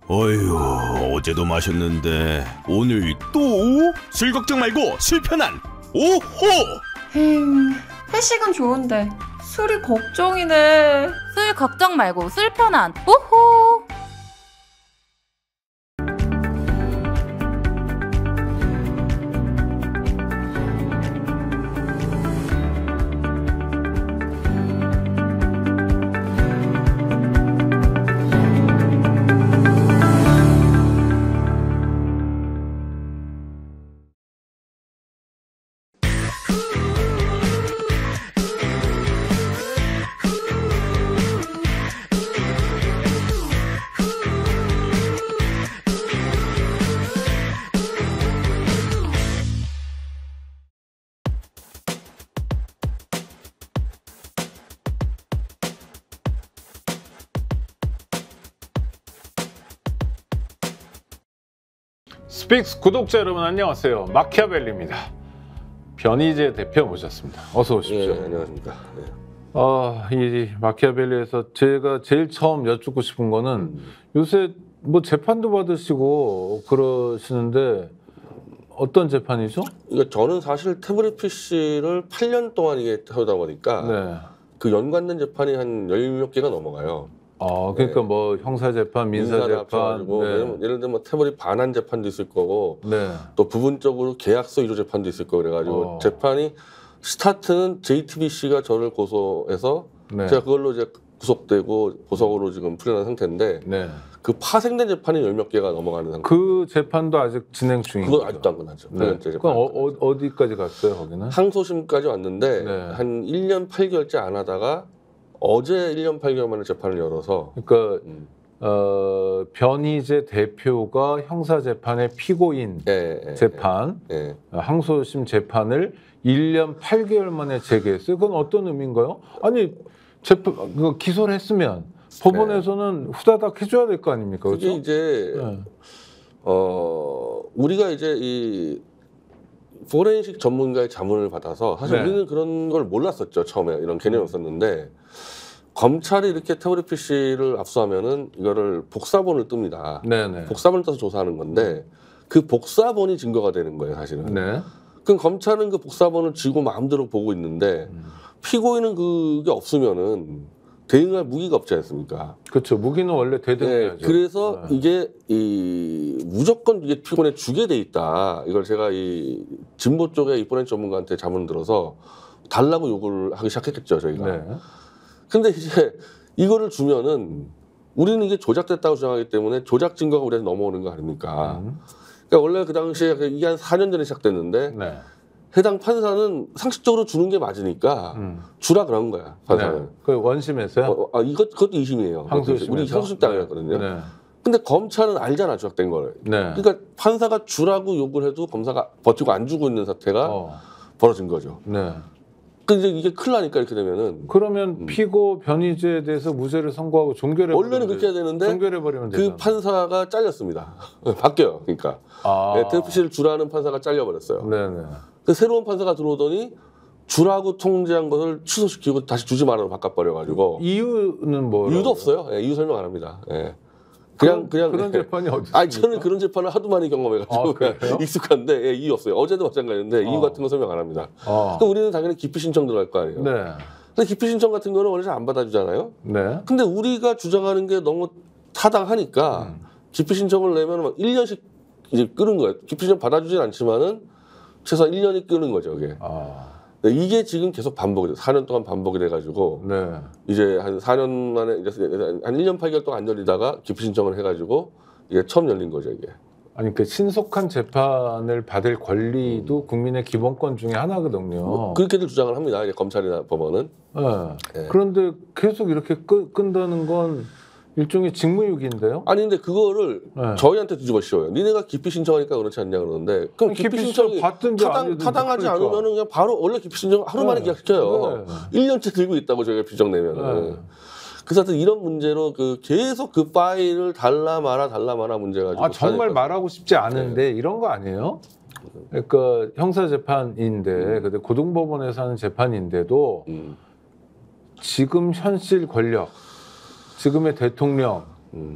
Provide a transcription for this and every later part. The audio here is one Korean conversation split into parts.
어휴, 어제도 마셨는데 오늘 또? 술 걱정 말고 술 편한 오호! 회식은 좋은데 술이 걱정이네. 술 걱정 말고 술 편한 오호! 스픽스 구독자 여러분 안녕하세요. 마키아벨리입니다. 변희재 대표 모셨습니다. 어서 오십시오. 네, 안녕하십니까. 네. 이 마키아벨리에서 제가 제일 처음 여쭙고 싶은 거는 요새 뭐 재판도 받으시고 그러시는데 어떤 재판이죠? 그러니까 저는 사실 태블릿 PC를 8년 동안 이게 하다 보니까 네. 그 연관된 재판이 한 10몇 개가 넘어가요. 그러니까 뭐 형사 재판, 민사 재판, 네. 예를 들면 뭐 태블릿 반환 재판도 있을 거고, 네. 또 부분적으로 계약서 위조 재판도 있을 거고 그래가지고 재판이 스타트는 JTBC가 저를 고소해서 네. 제가 그걸로 이제 구속되고 보석으로 지금 풀려난 상태인데 네. 그 파생된 재판이 10몇 개가 넘어가는 상태. 그 재판도 아직 진행 중인 그건 거죠? 아직도 안 끝났죠. 네. 그럼 어디까지 갔어요, 거기는? 항소심까지 왔는데 네. 한 1년 8개월째 안 하다가 어제 1년 8개월 만에 재판을 열어서 그러니까 변희재 대표가 형사 재판의 피고인 재판, 항소심 재판을 1년 8개월 만에 재개했어요. 그건 어떤 의미인가요? 아니 재판 기소를 했으면 법원에서는 후다닥 해줘야 될 거 아닙니까? 그게 그렇죠? 이제 우리가 이제 이 포렌식 전문가의 자문을 받아서 사실 우리는 그런 걸 몰랐었죠. 처음에 이런 개념이 없었는데 검찰이 이렇게 태블릿 PC를 압수하면은 이거를 복사본을 뜹니다. 네네. 복사본을 떠서 조사하는 건데 그 복사본이 증거가 되는 거예요, 사실은. 네. 그럼 검찰은 그 복사본을 쥐고 마음대로 보고 있는데 피고인은 그게 없으면은 대응할 무기가 없지 않습니까? 그렇죠. 무기는 원래 대등해야죠. 그래서 이게 무조건 이게 피고인에 주게 돼 있다. 이걸 제가 이 진보 쪽의 이 포렌식 전문가한테 자문을 들어서 달라고 요구를 하기 시작했겠죠, 저희가. 네. 근데 이제 이거를 주면은 우리는 이게 조작됐다고 주장하기 때문에 조작 증거가 우리한테 넘어오는 거 아닙니까? 그러니까 원래 그 당시에 이게 한 4년 전에 시작됐는데 해당 판사는 상식적으로 주는 게 맞으니까 주라 그런 거야, 판사는. 네. 그 원심에서요? 그것도 2심이에요. 항소심에서? 우리 항소심 때 하거든요. 네. 근데 검찰은 알잖아, 조작된 걸. 그러니까 판사가 주라고 요구를 해도 검사가 버티고 안 주고 있는 사태가 벌어진 거죠. 근데 이게 큰일 나니까 이렇게 되면은 그러면 피고 변희재에 대해서 무죄를 선고하고 종결해 원래는 그렇게 해야 되는데 종결해 버리면 그 판사가 잘렸습니다. 바뀌어요. 그러니까 TFC를 주라는 판사가 잘려버렸어요. 네네. 그 새로운 판사가 들어오더니 주라고 통지한 것을 취소시키고 다시 주지 말라고 바꿔버려가지고 이유는 뭐? 이유도 없어요. 이유 설명 안 합니다. 그냥 그런 재판이 어디 있습니까? 저는 그런 재판을 하도 많이 경험해가지고 익숙한데 이유 없어요. 어제도 마찬가지인데 이유 같은 거 설명 안 합니다. 그럼 우리는 당연히 기피 신청 들어갈 거 아니에요. 근데 기피 신청 같은 거는 원래 잘 안 받아주잖아요. 근데 우리가 주장하는 게 너무 타당하니까 기피 신청을 내면 막 1년씩 이제 끄는 거예요. 기피 신청 받아주진 않지만은 최소한 1년이 끄는 거죠, 이게. 이게 지금 계속 반복이 돼요. 4년 동안 반복이 돼가지고 이제 한 4년 만에 이제 한 1년 8개월 동안 안 열리다가 기피 신청을 해가지고 이게 처음 열린 거죠, 이게. 아니 그 신속한 재판을 받을 권리도 국민의 기본권 중에 하나거든요. 그렇게들 주장을 합니다, 이제 검찰이나 법원은. 그런데 계속 이렇게 끈다는 건 일종의 직무유기인데요? 아니 근데 그거를 저희한테 뒤집어 씌워요. 니네가 기피 신청하니까 그렇지 않냐 그러는데 그럼 기피 신청이 타당하지 않으면 그냥 바로 원래 기피 신청 하루 만에 기각시켜요. 1년째 들고 있다고 저희가 규정 내면은. 그래서 하여튼 이런 문제로 계속 그 파일을 달라 마라 문제 가지고 정말 말하고 싶지 않은데 이런 거 아니에요? 그러니까 형사 재판인데 근데 고등법원에서 하는 재판인데도 지금 현실 권력 지금의 대통령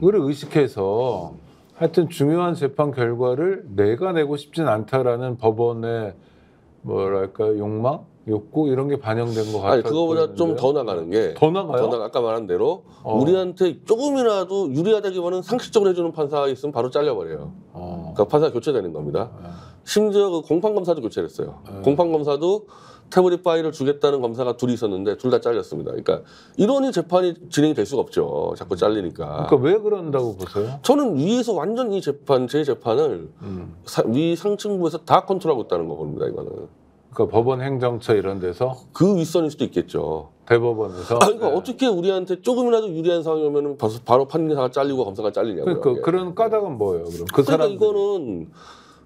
그걸 의식해서 하여튼 중요한 재판 결과를 내가 내고 싶진 않다라는 법원의 뭐랄까 욕망? 욕구 이런 게 반영된 것 같아요. 아니 그거보다 좀 더 나가는 게 더 나가요? 아까 말한 대로 우리한테 조금이라도 유리하다기보다는 상식적으로 해주는 판사가 있으면 바로 잘려버려요. 그러니까 판사가 교체되는 겁니다. 심지어 그 공판검사도 교체를 했어요. 공판검사도 태블릿 파일을 주겠다는 검사가 둘이 있었는데 둘 다 잘렸습니다. 그러니까 이러니 재판이 진행이 될 수가 없죠. 자꾸 잘리니까. 그러니까 왜 그런다고 보세요? 저는 위에서 완전 이 재판, 제 재판을 위 상층부에서 다 컨트롤하고 있다는 거 봅니다. 이거는. 그러니까 법원 행정처 이런 데서 그 윗선일 수도 있겠죠. 대법원에서. 그러니까 어떻게 우리한테 조금이라도 유리한 상황이 오면 바로 판사가 잘리고 검사가 잘리냐고요. 그러니까 그런 까닭은 뭐예요? 그럼 그 그러니까 사람 이거는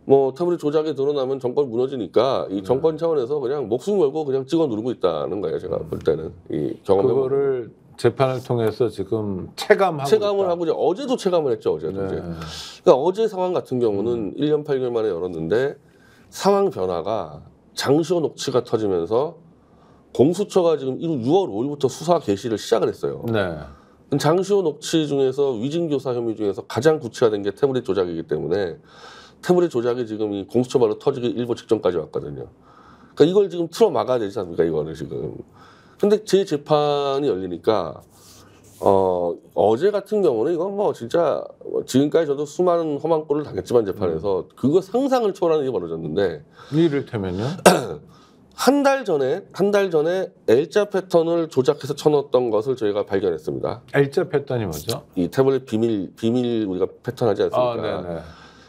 뭐 태블릿 조작에 드러나면 정권 무너지니까 이 정권 차원에서 그냥 목숨 걸고 그냥 찍어 누르고 있다는 거예요. 제가 볼 때는 이 경험을 그거를 재판을 통해서 지금 체감을 하고 이제 어제도 체감을 했죠. 어제도 이제. 그러니까 어제 상황 같은 경우는 1년 8개월 만에 열었는데 상황 변화가 장시호 녹취가 터지면서 공수처가 지금 6월 5일부터 수사 개시를 시작을 했어요. 네. 장시호 녹취 중에서 위증교사 혐의 중에서 가장 구체화된 게 태블릿 조작이기 때문에 태블릿 조작이 지금 이 공수처 발로 터지기 일보 직전까지 왔거든요. 그러니까 이걸 지금 틀어 막아야 되지 않습니까? 이거는 지금. 근데 제 재판이 열리니까 어제 같은 경우는 이건 뭐 진짜 지금까지 저도 수많은 험한 꼴을 당했지만 재판에서 그거 상상을 초월하는 일이 벌어졌는데 이를테면요? 한 달 전에 L자 패턴을 조작해서 쳐넣었던 것을 저희가 발견했습니다. L자 패턴이 뭐죠? 이 태블릿 비밀 우리가 패턴 하지 않습니까? 네네.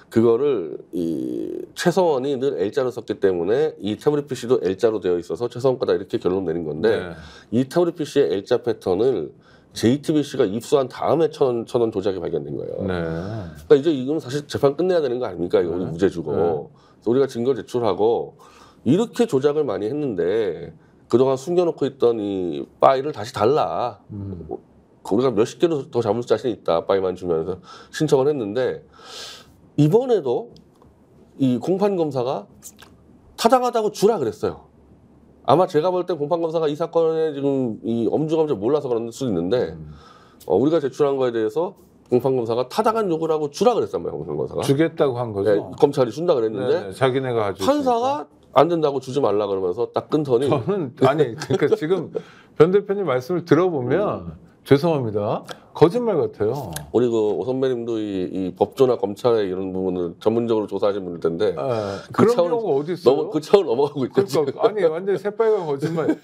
그거를 이 최성원이 늘 L자로 썼기 때문에 이 태블릿 PC도 L자로 되어 있어서 최성원 거다 이렇게 결론 내린 건데 이 태블릿 PC의 L자 패턴을 JTBC가 입수한 다음에 쳐놓은 조작이 발견된 거예요. 그러니까 이제 이건 사실 재판 끝내야 되는 거 아닙니까? 이거 우리 무죄 주고 그래서 우리가 증거 제출하고 이렇게 조작을 많이 했는데 그동안 숨겨놓고 있던 이 파일을 다시 달라. 우리가 몇십 개로 더 잡을 자신이 있다. 파일만 주면서 신청을 했는데 이번에도 이 공판검사가 타당하다고 주라 그랬어요. 아마 제가 볼 때 공판검사가 이 사건에 지금 이 엄중함을 몰라서 그럴 수도 있는데 우리가 제출한 거에 대해서 공판검사가 타당한 요구를 하고 주라 그랬단 말이에요. 공판검사가. 주겠다고 한 거죠? 네, 검찰이 준다 그랬는데 자기네가 가지고 판사가 안 된다고 주지 말라 그러면서 딱 끊더니 저는 아니 그러니까 지금 변 대표님 말씀을 들어보면 죄송합니다. 거짓말 같아요. 우리 그 오 선배님도 이 법조나 검찰의 이런 부분을 전문적으로 조사하신 분일 텐데 그런 경우가 어디 있어요? 그 차원 넘어가고 있죠. 그러니까, 아니 완전 새빨간 거짓말.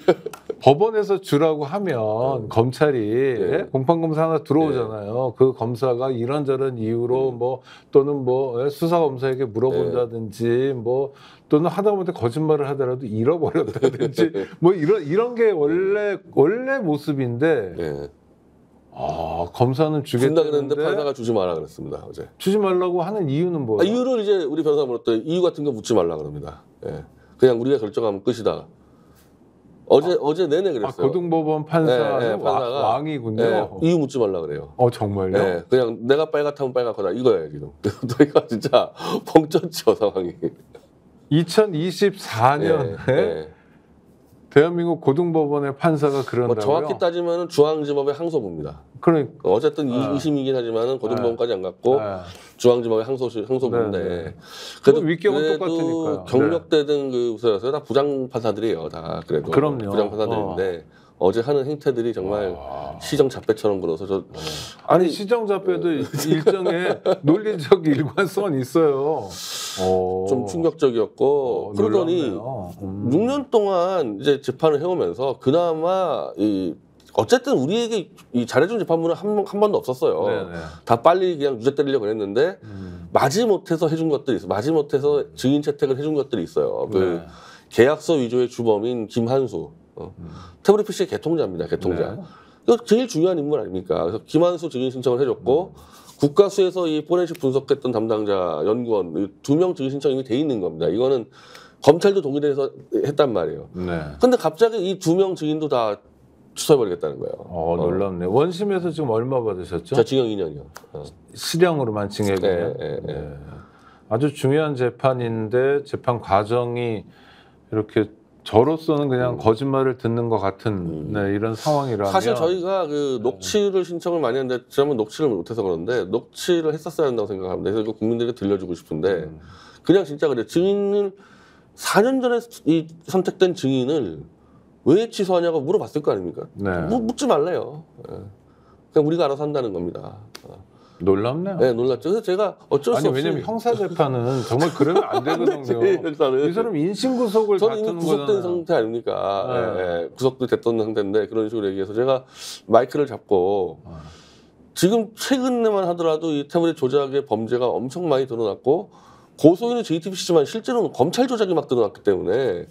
법원에서 주라고 하면 검찰이 공판검사 하나 들어오잖아요. 그 검사가 이런저런 이유로 뭐 또는 뭐 수사 검사에게 물어본다든지 뭐 또는 하다못해 거짓말을 하더라도 잃어버렸다든지 뭐 이런 게 원래 모습인데. 검사는 준다 그랬는데 판사가 주지 말라 그랬습니다. 어제. 주지 말라고 하는 이유는 뭐예요? 이유를 이제 우리 변호사 물었더니 이유 같은 거 묻지 말라 그럽니다. 그냥 우리가 결정하면 끝이다. 어제 내내 그랬어요. 고등법원 판사는 왕이군요. 이유 묻지 말라 그래요. 정말요? 그냥 내가 빨갛다면 빨갛다 이거예요 지금. 저희가 진짜 벙쪘죠 상황이. 2024년에 대한민국 고등법원의 판사가 그런다고요? 정확히 따지면 중앙지법의 항소부입니다. 그러니까 어쨌든 2심이긴 하지만은 고등법원까지 안 갔고 중앙지법의 항소부인데 그래도 윗격은 똑같으니까요. 경력되던 그 부서였어요. 다 부장 판사들이에요. 다 그래도 그럼요. 부장 판사들인데 어제 하는 행태들이 정말 시정잡배처럼 굴어서 아니 시정잡배도 일정의 논리적 일관성은 있어요. 좀 충격적이었고 그러더니 6년 동안 이제 재판을 해오면서 그나마 어쨌든 우리에게 잘해준 재판부는 한 번도 없었어요. 다 빨리 그냥 유죄 때리려고 그랬는데 마지못해서 해준 것들이 있어요. 마지못해서 증인 채택을 해준 것들이 있어요. 그 계약서 위조의 주범인 김한수. 태블릿 PC의 개통자입니다. 개통자. 이거 제일 중요한 인물 아닙니까? 그래서 김한수 증인 신청을 해줬고 국가수에서 이 포렌식 분석했던 담당자 연구원 2명 증인 신청이 이미 돼 있는 겁니다. 이거는 검찰도 동의돼서 했단 말이에요. 근데 갑자기 이 2명 증인도 다 취소해버리겠다는 거예요. 놀랍네. 원심에서 지금 얼마 받으셨죠? 저 징역 2년이요. 실형으로만 징역이요. 아주 중요한 재판인데 재판 과정이 이렇게 저로서는 그냥 거짓말을 듣는 것 같은 네, 이런 상황이라면 사실 저희가 그 녹취를 신청을 많이 했는데 지난번 녹취를 못해서 그런데 녹취를 했었어야 한다고 생각합니다. 그래서 이거 국민들에게 들려주고 싶은데 그냥 진짜 그래 증인을 4년 전에 이 선택된 증인을 왜 취소하냐고 물어봤을 거 아닙니까? 네. 묻지 말래요. 그냥 우리가 알아서 한다는 겁니다. 놀랍네요. 네, 놀랍죠. 그래서 제가 어쩔 수 없이 왜냐면 형사 재판은 정말 그러면 안 되거든요. 이 사람 인신 구속을 저는 이미 다투는 구속된 거잖아요. 상태 아닙니까? 네. 구속도 됐던 상태인데 그런 식으로 얘기해서 제가 마이크를 잡고 지금 최근에만 하더라도 이 태블릿 조작의 범죄가 엄청 많이 드러났고 고소인은 JTBC지만 실제로는 검찰 조작이 막 드러났기 때문에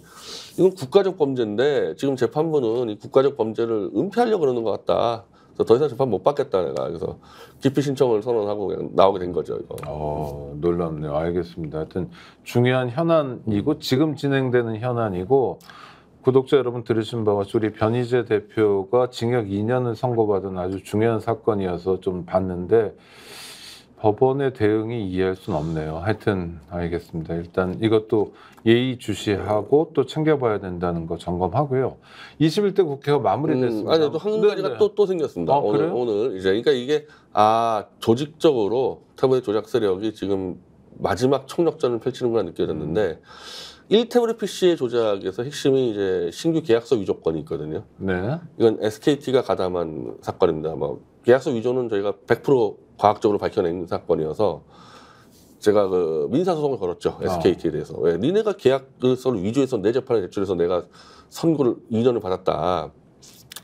이건 국가적 범죄인데 지금 재판부는 이 국가적 범죄를 은폐하려고 그러는 것 같다. 그래서 더 이상 재판 못 받겠다 내가. 그래서 기피 신청을 선언하고 그냥 나오게 된 거죠. 이거. 놀랍네요. 알겠습니다. 하여튼 중요한 현안이고 지금 진행되는 현안이고 구독자 여러분 들으신 바와 우리 변희재 대표가 징역 2년을 선고받은 아주 중요한 사건이어서 좀 봤는데 법원의 대응이 이해할 수는 없네요. 하여튼 알겠습니다. 일단 이것도 예의주시하고 또 챙겨봐야 된다는 거 점검하고요. 21대 국회가 마무리됐습니다. 아니 또 한 가지가 또 생겼습니다. 오늘 이제 그러니까 이게 조직적으로 태블릿 조작 세력이 지금 마지막 총력전을 펼치는구나 느껴졌는데 1태블릿 PC의 조작에서 핵심이 이제 신규 계약서 위조건이 있거든요. 네. 이건 SKT가 가담한 사건입니다. 뭐 계약서 위조는 저희가 100% 과학적으로 밝혀낸 사건이어서 제가 그 민사소송을 걸었죠. SKT에 대해서. 왜? 니네가 계약서를 위조해서 내 재판에 제출해서 내가 선고를 2년을 받았다.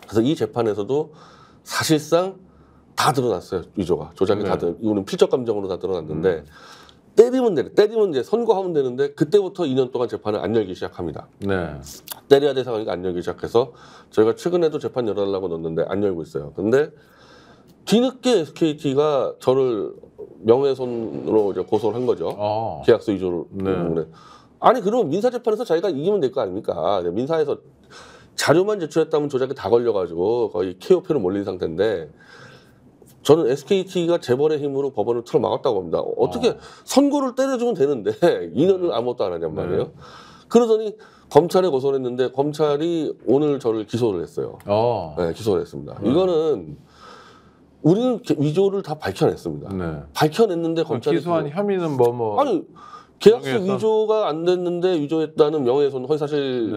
그래서 이 재판에서도 사실상 다 드러났어요. 위조가. 조작이 다 이거는 필적 감정으로 다 드러났는데 때리면 이제 선고하면 되는데 그때부터 2년 동안 재판을 안 열기 시작합니다. 네. 때려야 될 상황이니까 안 열기 시작해서 저희가 최근에도 재판 열어달라고 넣었는데 안 열고 있어요. 근데 뒤늦게 SKT가 저를 명예훼손으로 이제 고소를 한 거죠. 계약서 위조를 때문에. 아니 그러면 민사재판에서 자기가 이기면 될 거 아닙니까? 민사에서 자료만 제출했다면 조작이 다 걸려가지고 거의 KOP로 몰린 상태인데 저는 SKT가 재벌의 힘으로 법원을 틀어막았다고 합니다. 어떻게 선고를 때려주면 되는데 2년을 아무것도 안 하냔 말이에요. 그러더니 검찰에 고소를 했는데 검찰이 오늘 저를 기소를 했어요. 네, 기소를 했습니다. 이거는 우리는 위조를 다 밝혀냈습니다. 네. 밝혀냈는데 검찰이 기소한 혐의는 아니 계약서 위조가 안 됐는데 위조했다는 명예훼손 허위사실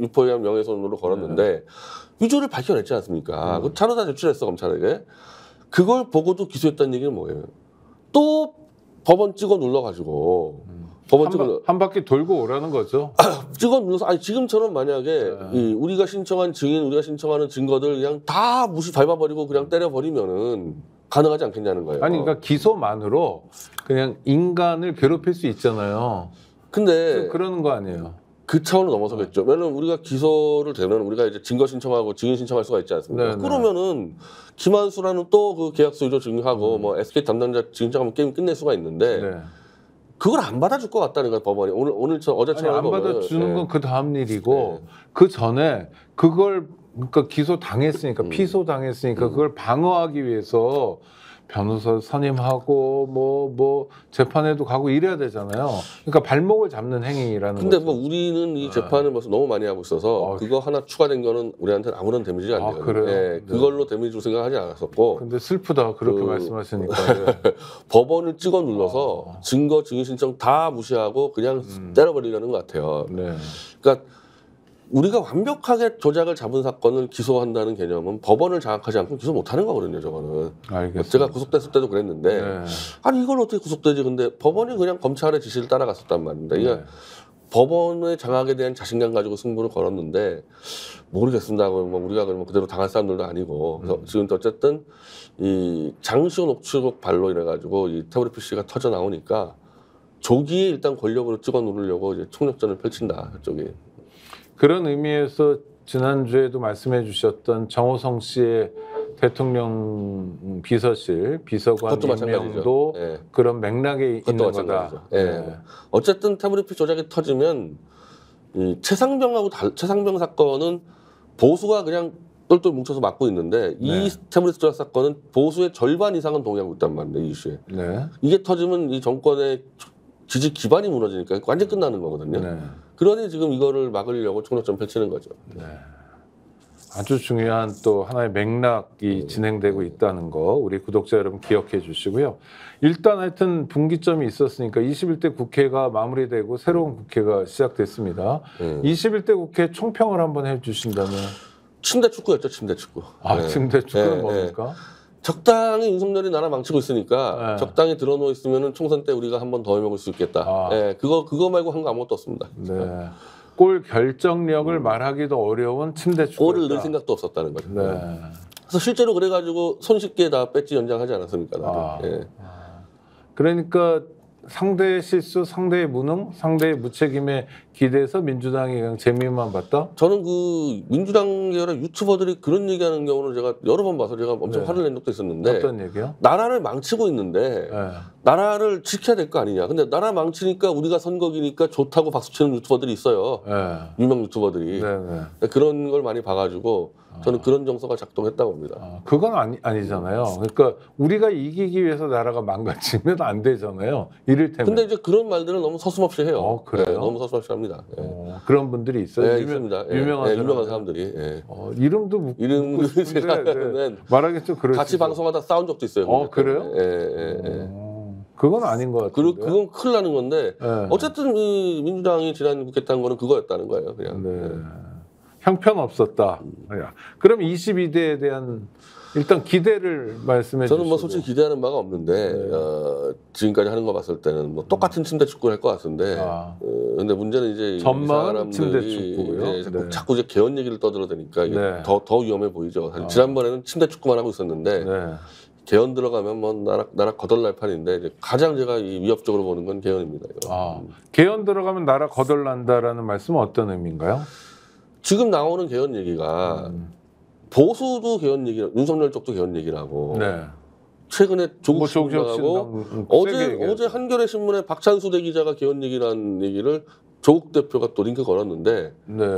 유포에 의한 명예훼손으로 걸었는데 위조를 밝혀냈지 않습니까? 그 자료 다 제출했어 검찰에게. 그걸 보고도 기소했다는 얘기는 뭐예요? 또 법원 찍어 눌러가지고 한 바퀴 돌고 오라는 거죠. 찍어 눌러서 지금처럼 만약에 우리가 신청한 증인, 우리가 신청하는 증거들 그냥 다 밟아버리고 그냥 때려버리면은 가능하지 않겠냐는 거예요. 아니 그러니까 기소만으로 그냥 인간을 괴롭힐 수 있잖아요. 근데 그러는 거 아니에요. 그 차원을 넘어서겠죠. 왜냐면 우리가 기소를 되면 우리가 이제 증거 신청하고 증인 신청할 수가 있지 않습니까? 그러면은 김한수라는 또 그 계약서 위조 증명하고 뭐 SK 담당자 증인 신청하면 게임 끝낼 수가 있는데 그걸 안 받아줄 것 같다는 거예요, 법원이. 어제처럼 안 받아주는 건 그 다음 일이고 그 전에 그걸 그러니까 기소 당했으니까 피소 당했으니까 그걸 방어하기 위해서 변호사 선임하고 뭐 재판에도 가고 이래야 되잖아요. 그러니까 발목을 잡는 행위라는 근데 거죠. 뭐 우리는 이 재판을 벌써 너무 많이 하고 있어서 그거 하나 추가된 거는 우리한테는 아무런 데미지가 안 돼요. 그래요? 그걸로 데미지로 생각하지 않았었고. 근데 슬프다 그렇게 말씀하시니까. 법원을 찍어 눌러서 증거 증인 신청 다 무시하고 그냥 때려버리려는 것 같아요. 그러니까 우리가 완벽하게 조작을 잡은 사건을 기소한다는 개념은 법원을 장악하지 않고 기소 못하는 거거든요. 저거는. 알겠습니다. 제가 구속됐을 때도 그랬는데 아니 이걸 어떻게 구속되지? 근데 법원이 그냥 검찰의 지시를 따라갔었단 말입니다. 이게 법원의 장악에 대한 자신감 가지고 승부를 걸었는데 모르겠습니다. 뭐 우리가 그러면 그대로 당할 사람들도 아니고 그래서 지금 어쨌든 이 장시호 녹취록 발로 이래가지고 이 태블릿 PC가 터져 나오니까 조기에 일단 권력으로 찍어 누르려고 이제 총력전을 펼친다. 그쪽이. 그런 의미에서 지난주에도 말씀해 주셨던 정호성 씨의 대통령 비서실 비서관 임명도 그런 맥락에 있는 거다. 어쨌든 태블릿 PC 조작이 터지면 이 최상병 사건은 보수가 그냥 똘똘 뭉쳐서 막고 있는데 이 태블릿 조작 사건은 보수의 절반 이상은 동의하고 있단 말이에요. 이 이슈에. 이게 터지면 이 정권의 지지 기반이 무너지니까 완전 끝나는 거거든요. 네. 그러니 지금 이거를 막으려고 총력전 펼치는 거죠. 네. 아주 중요한 또 하나의 맥락이 진행되고 있다는 거 우리 구독자 여러분 기억해 주시고요. 일단 하여튼 분기점이 있었으니까 21대 국회가 마무리되고 새로운 국회가 시작됐습니다. 21대 국회 총평을 한번 해주신다면? 침대 축구였죠, 침대 축구. 아, 침대 축구는 뭡니까? 적당히 윤석열이 나라 망치고 있으니까 적당히 들어놓여 있으면 총선 때 우리가 한 번 더 해먹을 수 있겠다. 그거 말고 한 거 아무것도 없습니다. 네. 골 결정력을 말하기도 어려운 침대 축구. 골을 넣을 생각도 없었다는 거죠. 네. 그래서 실제로 그래가지고 손쉽게 다 배지 연장하지 않았습니까? 그러니까 상대의 실수, 상대의 무능, 상대의 무책임에 기대서 민주당이 그냥 재미만 봤다? 저는 그 민주당 계열의 유튜버들이 그런 얘기하는 경우는 제가 여러 번 봐서 제가 엄청 화를 낸 적도 있었는데 어떤 얘기요? 나라를 망치고 있는데 나라를 지켜야 될 거 아니냐. 근데 나라 망치니까 우리가 선거기니까 좋다고 박수치는 유튜버들이 있어요. 유명 유튜버들이. 그런 걸 많이 봐가지고 저는 그런 정서가 작동했다고 봅니다. 그건 아니잖아요. 그러니까 우리가 이기기 위해서 나라가 망가지면 안 되잖아요. 이를테면. 근데 이제 그런 말들은 너무 서슴없이 해요. 그래요? 너무 서슴없이 합니다. 그런 분들이 있어요? 있습니다. 유명한 사람들이. 이름도 묻고 싶은데 말하기 좀 그렇죠. 같이 방송하다 싸운 적도 있어요. 그래요? 그건 아닌 것 같아요. 그건 큰일 나는 건데 어쨌든 이 민주당이 지난 국회 탄 거는 그거였다는 거예요. 그냥. 형편없었다. 그럼 22대에 대한 일단 기대를 말씀해 주시죠. 저는 뭐 솔직히 기대하는 바가 없는데 지금까지 하는 거 봤을 때는 뭐 똑같은 침대 축구를 할 것 같은데 근데 문제는 이제 전망은 침대 축구고요. 자꾸 이제 개헌 얘기를 떠들어대니까 이게 더 위험해 보이죠. 사실 지난번에는 침대 축구만 하고 있었는데 개헌 들어가면 뭐 나라 거덜날 판인데 이제 가장 제가 이 위협적으로 보는 건 개헌입니다. 개헌 들어가면 나라 거덜난다라는 말씀은 어떤 의미인가요? 지금 나오는 개헌 얘기가 보수도 개헌 얘기, 윤석열 쪽도 개헌 얘기라고. 최근에 조국 신당하고 어제 한겨레 신문에 박찬수 대기자가 개헌 얘기라는 얘기를 조국 대표가 또 링크 걸었는데.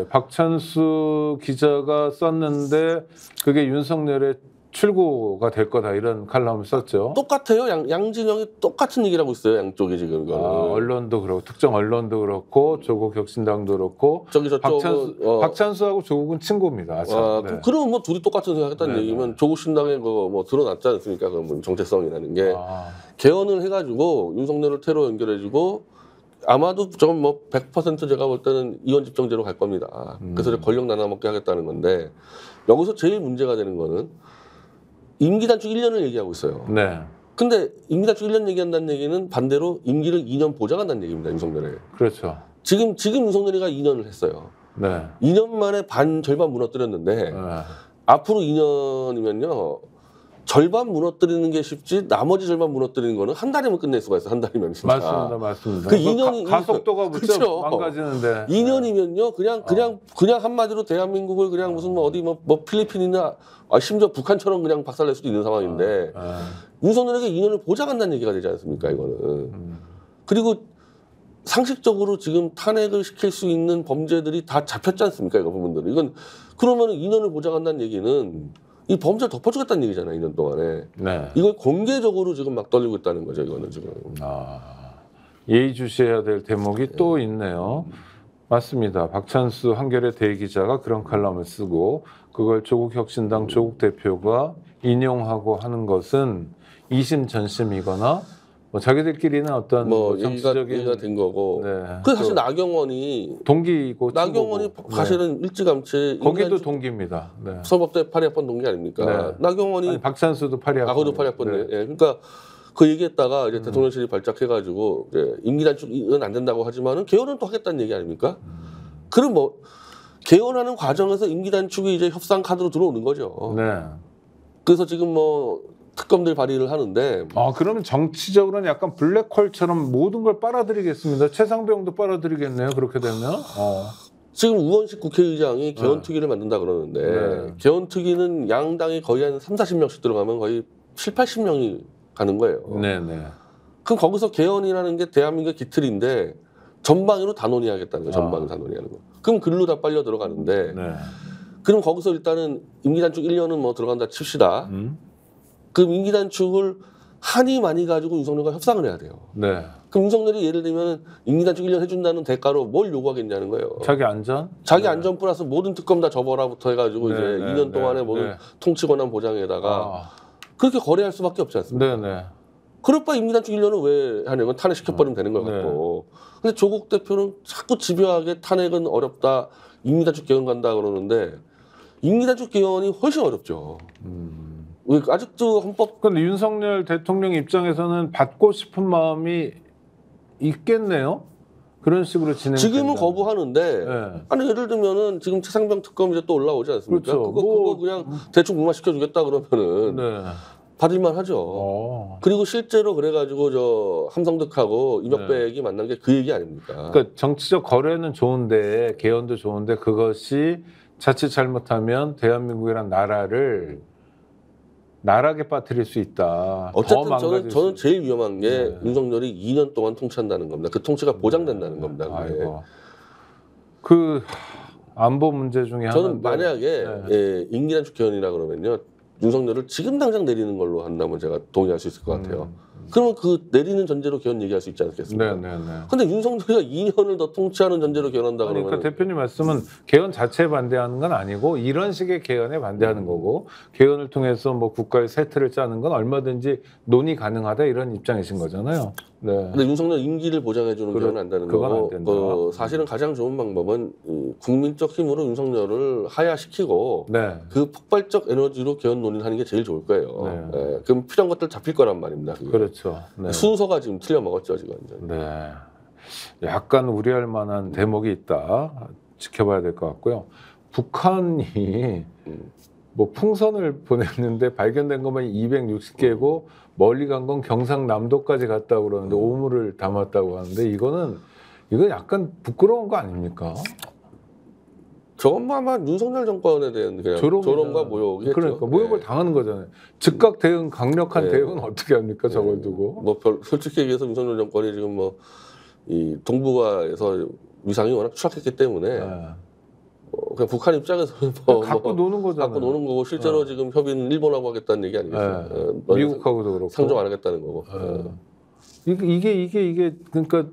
박찬수 기자가 썼는데 그게 윤석열의 출구가 될 거다 이런 칼럼을 썼죠. 똑같아요. 양진영이 똑같은 얘기를 하고 있어요. 양쪽이 지금. 언론도 그렇고 특정 언론도 그렇고 조국 혁신당도 그렇고 박찬수하고 조국은 친구입니다. 그러면 뭐 둘이 똑같은 생각했다는 얘기면 조국 신당에 뭐 드러났지 않습니까? 그 정체성이라는 게 개헌을 해가지고 윤석열을 테러 연결해주고 아마도 저건 뭐 100% 제가 볼 때는 이원 집정제로 갈 겁니다. 그래서 권력 나눠먹게 하겠다는 건데 여기서 제일 문제가 되는 거는 임기 단축 1년을 얘기하고 있어요. 근데 임기 단축 1년 얘기한다는 얘기는 반대로 임기를 2년 보장한다는 얘기입니다. 윤석열에. 그렇죠. 지금 윤석열이가 2년을 했어요. 2년 만에 절반 무너뜨렸는데 앞으로 2년이면요. 절반 무너뜨리는 게 쉽지 나머지 절반 무너뜨리는 거는 한 달이면 끝낼 수가 있어요. 한 달이면 진짜. 맞습니다. 그 2년이 가속도가 무척 망가지는데. 2년이면요. 그냥 한마디로 대한민국을 그냥 무슨 뭐 어디 뭐 필리핀이나 심지어 북한처럼 그냥 박살낼 수도 있는 상황인데 윤석열에게 2년을 보장한다는 얘기가 되지 않습니까? 이거는. 그리고 상식적으로 지금 탄핵을 시킬 수 있는 범죄들이 다 잡혔지 않습니까? 이거 부분들은. 이건 그러면 2년을 보장한다는 얘기는 이 범죄를 덮어주겠다는 얘기잖아요. 2년 동안에. 이걸 공개적으로 지금 막 떨리고 있다는 거죠. 이거는 지금. 예의주시해야 될 대목이 또 있네요. 맞습니다. 박찬수 한겨레 대기자가 그런 칼럼을 쓰고 그걸 조국 혁신당 조국 대표가 인용하고 하는 것은 이심전심이거나 뭐 자기들끼리는 어떤 뭐 얘기가 된 거고. 그 사실 나경원이 동기고 나경원이 사실은 일찌감치 거기도 동기입니다. 서울법대 파리학번 동기 아닙니까? 나경원이 박찬수도 파리학번. 거기도 파리학번이에요. 그러니까 그 얘기했다가 이제 대통령실이 발작해가지고 이제 임기 단축은 안 된다고 하지만은 개헌은 또 하겠다는 얘기 아닙니까? 그럼 뭐 개헌하는 과정에서 임기 단축이 이제 협상 카드로 들어오는 거죠. 그래서 지금 뭐 특검들 발의를 하는데. 그러면 정치적으로는 약간 블랙홀처럼 모든 걸 빨아들이겠습니다. 최상병도 빨아들이겠네요. 그렇게 되면. 지금 우원식 국회의장이 개헌특위를 만든다 그러는데 개헌특위는 양당이 거의 한 30-40명씩 들어가면 거의 70-80명이 가는 거예요. 그럼 거기서 개헌이라는 게 대한민국의 기틀인데 전방위로 다 논의하겠다는 거예요. 전방위로 다 논의하는 거. 그럼 글로 다 빨려 들어가는데 그럼 거기서 일단은 임기 단축 1년은 뭐 들어간다 칩시다. 그 임기 단축을 한이 많이 가지고 윤석열과 협상을 해야 돼요. 네. 그럼 윤석열이 예를 들면 임기단축 1년 해준다는 대가로 뭘 요구하겠냐는 거예요. 자기 안전? 자기 안전 플러스 모든 특검 다 접어라부터 해가지고 이제 2년 동안의 모든 통치 권한 보장에다가 그렇게 거래할 수밖에 없지 않습니까? 네네. 그럴 바에 임기단축 1년을 왜 하냐면 탄핵시켜버리면 되는 것 같고. 근데 조국 대표는 자꾸 집요하게 탄핵은 어렵다, 임기단축 개헌 간다 그러는데 임기단축 개헌이 훨씬 어렵죠. 아직도 헌법. 근데 윤석열 대통령 입장에서는 받고 싶은 마음이 있겠네요. 그런 식으로 진행. 지금은 거부하는데, 네. 아니 예를 들면은 지금 최상병 특검 이제 또 올라오지 않습니까? 그렇죠. 그거 그냥 대충 무마시켜 주겠다 그러면은 네. 받을만 하죠. 그리고 실제로 그래가지고 저 함성득하고 이명백이 만난 게 그 얘기 아닙니까? 그러니까 정치적 거래는 좋은데 개헌도 좋은데 그것이 자칫 잘못하면 대한민국이란 나라를 나락에 빠뜨릴 수 있다. 어쨌든 저는 제일 위험한 게 윤석열이 2년 동안 통치한다는 겁니다. 그 통치가 보장된다는 겁니다. 아이고. 그 안보 문제 중에 하나. 저는 만약에 임기단축 개헌이라 그러면요, 윤석열을 지금 당장 내리는 걸로 한다면 제가 동의할 수 있을 것 같아요. 그러면 그 내리는 전제로 개헌 얘기할 수 있지 않겠습니까? 근데 윤석열이가 2년을 더 통치하는 전제로 개헌한다 그러면. 그러니까 대표님 말씀은 개헌 자체에 반대하는 건 아니고 이런 식의 개헌에 반대하는 거고, 개헌을 통해서 뭐 국가의 새 틀을 짜는 건 얼마든지 논의 가능하다 이런 입장이신 거잖아요. 네. 근데 윤석열 임기를 보장해주는 개헌은 안 되는 거고, 사실은 가장 좋은 방법은 국민적 힘으로 윤석열을 하야시키고 그 폭발적 에너지로 개헌 논의를 하는 게 제일 좋을 거예요. 그럼 필요한 것들 잡힐 거란 말입니다. 그게. 그렇죠. 순서가 지금 틀려 먹었죠 지금. 네. 약간 우려할 만한 대목이 있다. 지켜봐야 될 것 같고요. 북한이 뭐 풍선을 보냈는데 발견된 것만 260개고 멀리 간 건 경상남도까지 갔다고 그러는데 오물을 담았다고 하는데 이건 약간 부끄러운 거 아닙니까? 저건 뭐 아마 윤석열 정권에 대한 그냥 조롱과 모욕이겠죠. 그러니까 모욕을 당하는 거잖아요. 즉각 대응, 강력한 대응은 어떻게 합니까? 저걸 두고. 뭐 솔직히 얘기해서 윤석열 정권이 지금 뭐 이 동북아에서 위상이 워낙 추락했기 때문에 그냥 북한 입장에서는 갖고 노는 거잖아요. 갖고 노는 거고, 실제로 지금 협의는 일본하고 하겠다는 얘기 아니겠어요? 미국하고도 그렇고 상종 안 하겠다는 거고. 이게 그러니까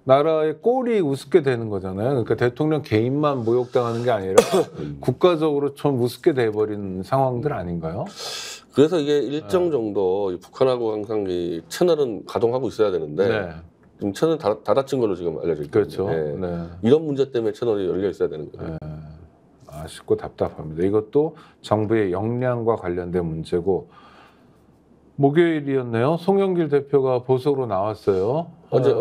나라의 꼴이 우습게 되는 거잖아요. 그러니까 대통령 개인만 모욕당하는 게 아니라 국가적으로 좀 우습게 돼버리는 상황들 아닌가요? 그래서 이게 일정 정도 북한하고 항상 이 채널은 가동하고 있어야 되는데 지금 채널 닫아친 걸로 지금 알려져 있거든요. 그렇죠. 이런 문제 때문에 채널이 열려 있어야 되는 거예요. 아쉽고 답답합니다. 이것도 정부의 역량과 관련된 문제고, 목요일이었네요. 송영길 대표가 보석으로 나왔어요. 어제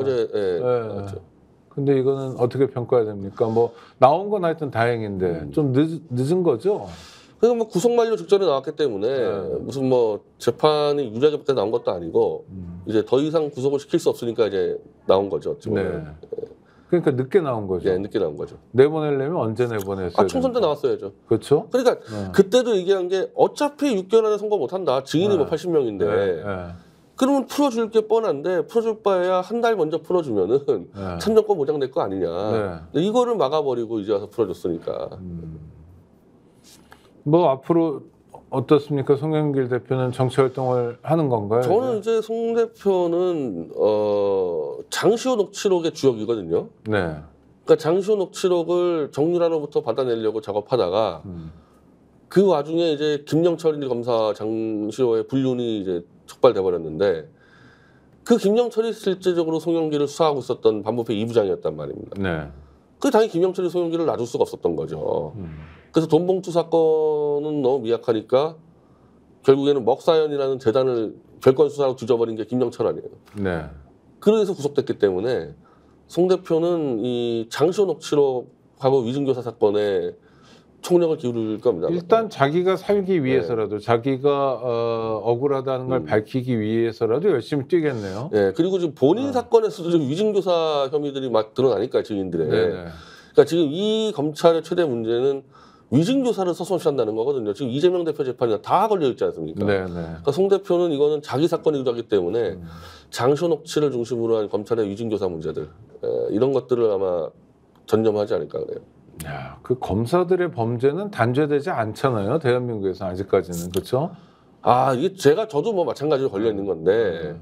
근데 이거는 어떻게 평가해야 됩니까? 뭐 나온 건 하여튼 다행인데 좀 늦은 거죠? 그러니까 뭐 구속 만료 직전에 나왔기 때문에 무슨 뭐 재판이 유리하게 나온 것도 아니고 이제 더 이상 구속을 시킬 수 없으니까 이제 나온 거죠. 그러니까 늦게 나온 거죠. 네, 늦게 나온 거죠. 내보내려면 언제 내보냈어요? 총선 때 나왔어야죠. 그렇죠? 그러니까 그때도 얘기한 게 어차피 6개월 안에 선고 못 한다. 증인이 뭐 80명인데. 그러면 풀어줄 게 뻔한데 풀어줄 바에야 한 달 먼저 풀어주면은 참정권 보장될 거 아니냐. 근데 이거를 막아버리고 이제 와서 풀어줬으니까. 뭐 앞으로 어떻습니까? 송영길 대표는 정치 활동을 하는 건가요? 저는 이제 송 대표는 장시호 녹취록의 주역이거든요. 그러니까 장시호 녹취록을 정유라로부터 받아내려고 작업하다가 그 와중에 이제 김영철 검사 장시호의 불륜이 이제 촉발돼 버렸는데, 그 김영철이 실제적으로 송영길을 수사하고 있었던 반부패 2부장이었단 말입니다. 그 당연히 김영철이 송영길을 놔줄 수가 없었던 거죠. 그래서 돈봉투 사건은 너무 미약하니까 결국에는 먹사연이라는 재단을 별건 수사로 뒤져버린 게 김영철 아니에요. 그래서 구속됐기 때문에 송 대표는 이 장시호 녹취록하고 위증교사 사건에 총력을 기울일 겁니다. 일단 자기가 살기 위해서라도 자기가 억울하다는 걸 밝히기 위해서라도 열심히 뛰겠네요. 그리고 지금 본인 사건에서도 지금 위증교사 혐의들이 막 드러나니까 증인들의. 그러니까 지금 이 검찰의 최대 문제는 위증교사를 서슴없이 거거든요. 지금 이재명 대표 재판이 다 걸려 있지 않습니까? 그러니까 송 대표는 이거는 자기 사건이기도 하기 때문에 장시호 녹취를 중심으로 한 검찰의 위증교사 문제들, 이런 것들을 아마 전념하지 않을까 그래요. 야, 그 검사들의 범죄는 단죄되지 않잖아요. 대한민국에서 아직까지는. 그렇죠? 이게 저도 뭐 마찬가지로 걸려 있는 건데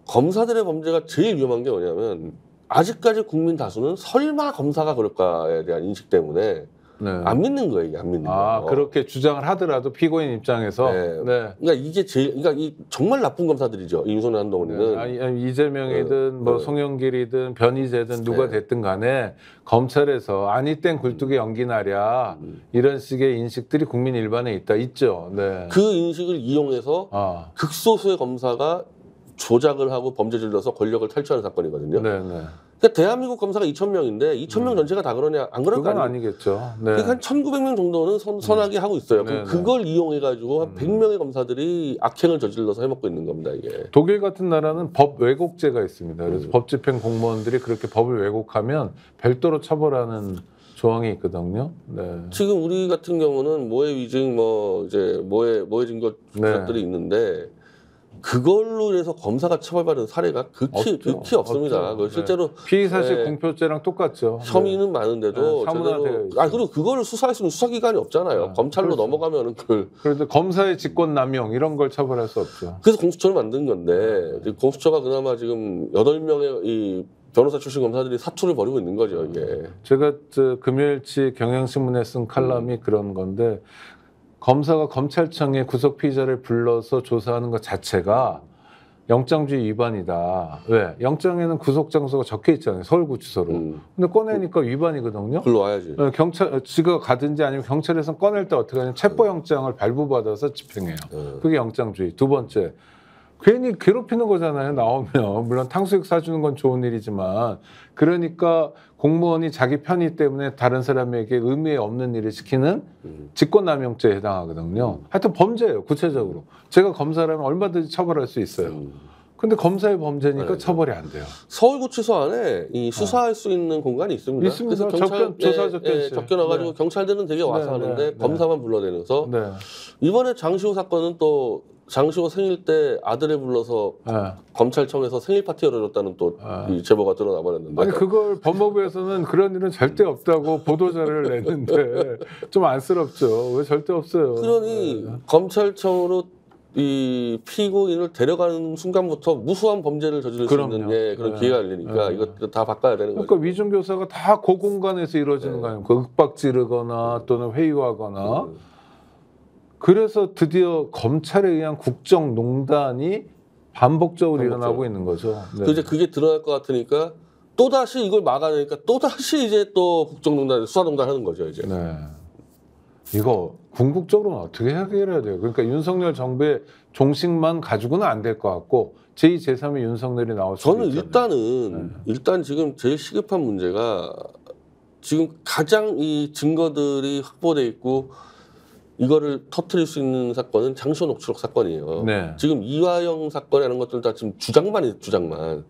검사들의 범죄가 제일 위험한 게 뭐냐면 아직까지 국민 다수는 설마 검사가 그럴까에 대한 인식 때문에 안 믿는 거예요, 이게 안 믿는 거. 그렇게 주장을 하더라도 피고인 입장에서. 그러니까 이게 그러니까 이 정말 나쁜 검사들이죠. 윤석열 한동훈이는. 이재명이든 뭐 송영길이든 변희재든 누가 됐든 간에 검찰에서 아니 땐 굴뚝에 연기 나랴 이런 식의 인식들이 국민 일반에 있죠. 그 인식을 이용해서 극소수의 검사가 조작을 하고 범죄 저질러서 권력을 탈취하는 사건이거든요. 그러니까 대한민국 검사가 2,000명인데 2,000명 전체가 다 그러냐? 안 그럴 거 아니에요? 아니겠죠. 그러니까 한 1,900명 정도는 선하게 하고 있어요. 그걸 이용해가지고 한 100명의 검사들이 악행을 저질러서 해먹고 있는 겁니다, 이게. 독일 같은 나라는 법 왜곡죄가 있습니다. 그래서 법 집행 공무원들이 그렇게 법을 왜곡하면 별도로 처벌하는 조항이 있거든요. 지금 우리 같은 경우는 모해 위증, 모해 증거 것들이 있는데 그걸로 인해서 검사가 처벌받은 사례가 극히 없습니다. 실제로 피의 사실 공표죄랑 똑같죠. 혐의는 많은데도 그리고 그거를 수사할 수 있는 수사기관이 없잖아요. 검찰로 넘어가면은 그래도 검사의 직권남용 이런 걸 처벌할 수 없죠. 그래서 공수처를 만든 건데 공수처가 그나마 지금 8명의 이 변호사 출신 검사들이 사투를 벌이고 있는 거죠, 이게. 제가 금요일치 경향신문에 쓴 칼럼이 그런 건데 검사가 검찰청에 구속 피의자를 불러서 조사하는 것 자체가 영장주의 위반이다. 왜? 영장에는 구속 장소가 적혀 있잖아요. 서울구치소로. 근데 꺼내니까 위반이거든요. 글로 와야지. 지가 가든지 아니면 경찰에서 꺼낼 때 어떻게 하냐면 체포영장을 발부받아서 집행해요. 그게 영장주의. 두 번째. 괜히 괴롭히는 거잖아요. 나오면. 물론 탕수육 사주는 건 좋은 일이지만 그러니까 공무원이 자기 편의 때문에 다른 사람에게 의미 없는 일을 시키는 직권남용죄에 해당하거든요. 하여튼 범죄예요. 구체적으로. 제가 검사라면 얼마든지 처벌할 수 있어요. 근데 검사의 범죄니까 처벌이 안 돼요. 서울구치소 안에 이 수사할 수 있는 공간이 있습니다. 그래서 조사 접견해가지고 경찰들은 되게 와서 하는데 검사만 불러내면서 이번에 장시호 사건은 또 장시호 생일 때 아들을 불러서 검찰청에서 생일 파티 열어줬다는 또 이 제보가 드러나 버렸는데. 아니 그걸 법무부에서는 그런 일은 절대 없다고 보도자료를 냈는데 좀 안쓰럽죠. 왜 절대 없어요. 그러니 검찰청으로 이 피고인을 데려가는 순간부터 무수한 범죄를 저지를 수 있는 그런 기회가 열리니까 이거 다 바꿔야 되는 거죠. 그러니까 위증교사가 다 그 공간에서 이루어지는 거 아닙니까? 윽박 지르거나 또는 회유하거나. 그래서 드디어 검찰에 의한 국정농단이 반복적으로 일어나고 있는 거죠. 이제 그게 드러날 것 같으니까 또다시 이걸 막아내니까 또다시 이제 또 국정농단, 수사농단 하는 거죠, 이제. 이거 궁극적으로는 어떻게 해결해야 돼요? 그러니까 윤석열 정부의 종식만 가지고는 안 될 것 같고 제2, 제3의 윤석열이 나올 수 있잖아요. 저는 일단 지금 제일 시급한 문제가 지금 가장 이 증거들이 확보돼 있고 이거를 터트릴 수 있는 사건은 장시호 녹취록 사건이에요. 지금 이화영 사건이라는 것들 다 지금 주장만.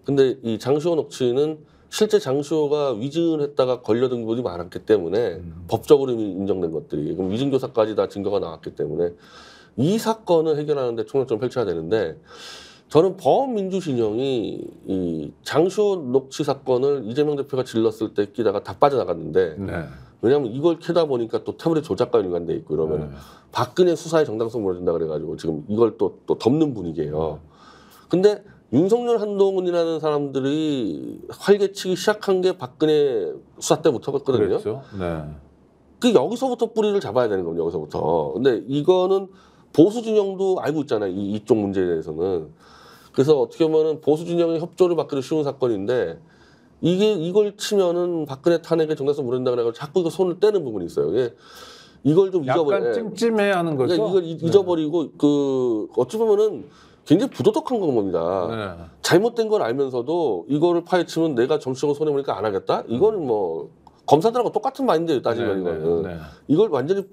근데 이 장시호 녹취는 실제 장시호가 위증을 했다가 걸려든 부분이 많았기 때문에 법적으로 이미 인정된 것들이 그럼 위증교사까지 다 증거가 나왔기 때문에 이 사건을 해결하는 데 총력점을 펼쳐야 되는데 저는 범민주 진영이 이 장시호 녹취 사건을 이재명 대표가 질렀을 때 끼다가 다 빠져나갔는데 왜냐하면 이걸 캐다 보니까 또 태블릿 조작과 연관돼 있고 이러면 박근혜 수사의 정당성 무너진다 그래가지고 지금 이걸 또 덮는 분위기예요. 근데 윤석열 한동훈이라는 사람들이 활개치기 시작한 게 박근혜 수사 때부터거든요. 그렇죠. 그 여기서부터 뿌리를 잡아야 되는 겁니다. 여기서부터. 근데 이거는 보수 진영도 알고 있잖아요. 이쪽 문제에 대해서는. 그래서 어떻게 보면은 보수 진영의 협조를 받기도 쉬운 사건인데 이걸 치면은 박근혜 탄핵에 정당성 무너진다 그래가지고 자꾸 이거 손을 떼는 부분이 있어요. 이걸 좀 약간 찜찜해야 하는 거죠. 이걸 잊어버리고 어찌 보면은 굉장히 부도덕한 겁니다. 잘못된 걸 알면서도 이거를 파헤치면 내가 정치적으로 손해보니까 안 하겠다? 이거는 뭐 검사들하고 똑같은 마인드예요. 따지면 이거는. 이걸 완전히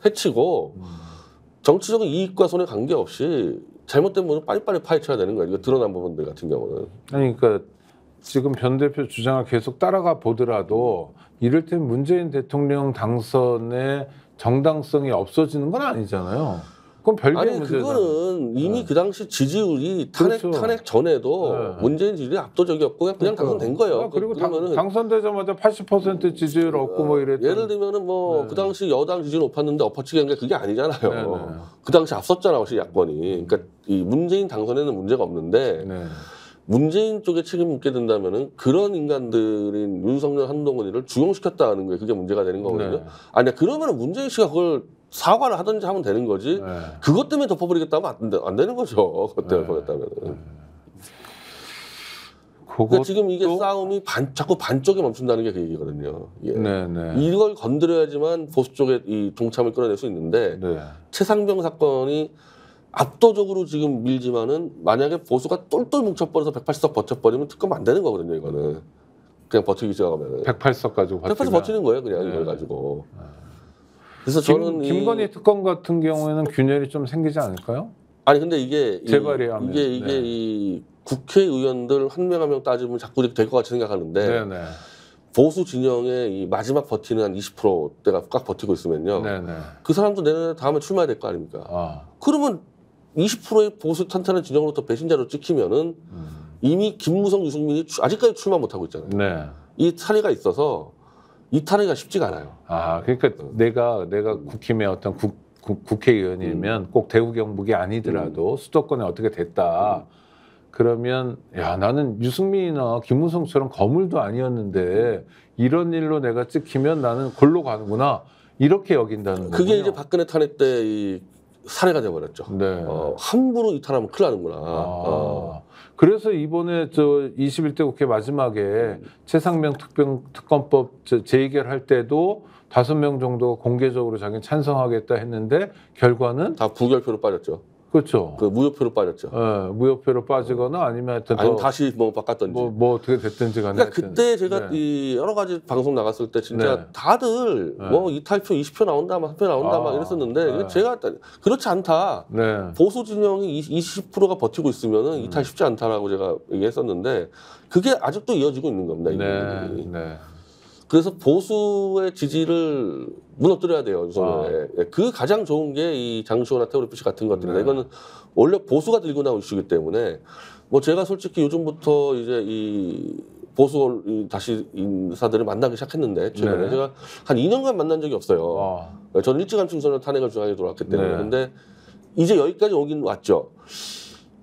해치고 정치적인 이익과 손해 관계없이 잘못된 부분을 빨리빨리 파헤쳐야 되는 거예요. 이거 드러난 부분들 같은 경우는. 그러니까 지금 변 대표 주장을 계속 따라가 보더라도 이를테면 문재인 대통령 당선의 정당성이 없어지는 건 아니잖아요. 그건 별개의 아니 문제잖아요. 그거는 이미 그 당시 지지율이 탄핵 전에도 문재인 지지율이 압도적이었고 그냥 당선된 거예요. 그리고 그러면은 당선되자마자 80% 지지율 얻고 뭐 이랬던. 예를 들면은 뭐 그 당시 여당 지지율 높았는데 엎어치기 한 게 그게 아니잖아요. 그 당시 앞섰잖아, 혹시 야권이. 그러니까 이 문재인 당선에는 문제가 없는데 문재인 쪽에 책임 묻게 된다면은 그런 인간들인 윤석열, 한동훈이를 주용시켰다는 거예요. 그게 문제가 되는 거거든요. 아니 그러면은 문재인 씨가 그걸 사과를 하든지 하면 되는 거지. 그것 때문에 덮어버리겠다 하면 안 되는 거죠. 그것 때문에 덮어버렸다면은. 그러니까 지금 이게 싸움이 자꾸 반쪽에 멈춘다는 게 그 얘기거든요. 예. 이걸 건드려야지만 보수 쪽에 이 동참을 끌어낼 수 있는데 최상병 사건이 압도적으로 지금 밀지만은 만약에 보수가 똘똘 뭉쳐버려서 180석 버텨버리면 특검 안 되는 거거든요. 이거는 그냥 버티기 시작하면 180석 가지고 180석 버티는 거예요. 그냥 이걸 가지고. 그래서 저는 김건희 특검 같은 경우에는 균열이 좀 생기지 않을까요? 아니 근데 이게 재발이하면 이게 이 국회의원들 한 명 한 명 따지면 자꾸 이렇게 될 것 같이 생각하는데 보수 진영의 이 마지막 버티는 한 20%대가 꽉 버티고 있으면요. 그 사람도 내년에 다음에 출마해야 될 거 아닙니까? 그러면 20%의 보수 탄탄한 진영으로부터 배신자로 찍히면은 이미 김무성, 유승민이 아직까지 출마 못 하고 있잖아요. 이 사례가 있어서 이 탄핵이 쉽지가 않아요. 그러니까 내가 국힘의 어떤 국회의원이면 꼭 대구 경북이 아니더라도 수도권에 어떻게 됐다. 그러면 야 나는 유승민이나 김무성처럼 거물도 아니었는데 이런 일로 내가 찍히면 나는 골로 가는구나 이렇게 여긴다는 거예요. 그게 이제 박근혜 탄핵 때 이 사례가 돼버렸죠. 함부로 이탈하면 큰일 나는구나. 그래서 이번에 저 21대 국회 마지막에 최상병 특검법 재의결할 때도 5명 정도 공개적으로 자기는 찬성하겠다 했는데 결과는 다 부결표로 빠졌죠. 그렇죠. 그 무효표로 빠졌죠. 무효표로 빠지거나 아니면 하여튼 다시 뭐 바꿨던지. 뭐 어떻게 됐든지 간에. 그러니까 그때 제가 이 여러 가지 방송 나갔을 때 진짜 다들 뭐 이탈표 20표 나온다, 막 3표 나온다 막 이랬었는데 제가 그렇지 않다. 보수 진영이 20%가 버티고 있으면은 이탈 쉽지 않다라고 제가 얘기했었는데 그게 아직도 이어지고 있는 겁니다. 그래서 보수의 지지를 무너뜨려야 돼요, 윤석열에. 그 가장 좋은 게 이 장시호나 태블릿 같은 것들이다. 이거는 원래 보수가 들고 나온 이슈이기 때문에 뭐 제가 솔직히 요즘부터 이제 이 보수 다시 인사들을 만나기 시작했는데 최근에 제가 한 2년간 만난 적이 없어요. 저는 일찌감치 윤석열 탄핵을 주장해 돌아왔기 때문에. 근데 이제 여기까지 오긴 왔죠.